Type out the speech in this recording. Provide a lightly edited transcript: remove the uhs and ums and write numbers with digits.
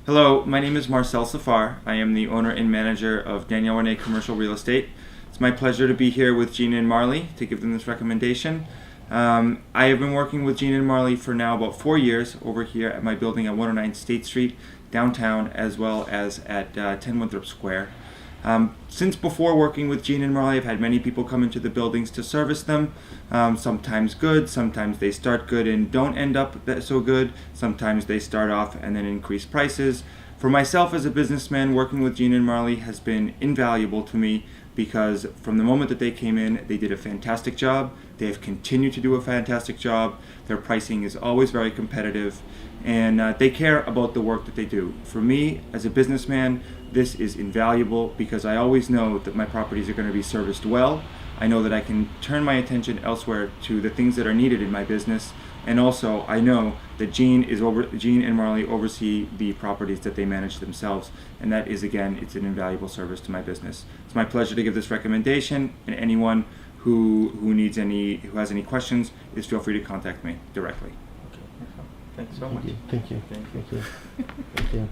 Hello, my name is Marcel Safar. I am the owner and manager of Danielle Renee Commercial Real Estate. It's my pleasure to be here with Gene and Marley to give them this recommendation. I have been working with Gene and Marley for now about 4 years over here at my building at 109 State Street, downtown, as well as at 10 Winthrop Square. Since before working with Gene and Marley, I've had many people come into the buildings to service them. Sometimes good, sometimes they start good and don't end up so good. Sometimes they start off and then increase prices. For myself as a businessman, working with Gene and Marley has been invaluable to me because from the moment that they came in, they did a fantastic job. They have continued to do a fantastic job. Their pricing is always very competitive, and they care about the work that they do. For me, as a businessman, this is invaluable because I always know that my properties are going to be serviced well. I know that I can turn my attention elsewhere to the things that are needed in my business, and also I know that Gene and Marley oversee the properties that they manage themselves, and that is, again, it's an invaluable service to my business. It's my pleasure to give this recommendation, and anyone who has any questions, is feel free to contact me directly. Thanks so much. Thank you. Thank you. Thank you. Thank you.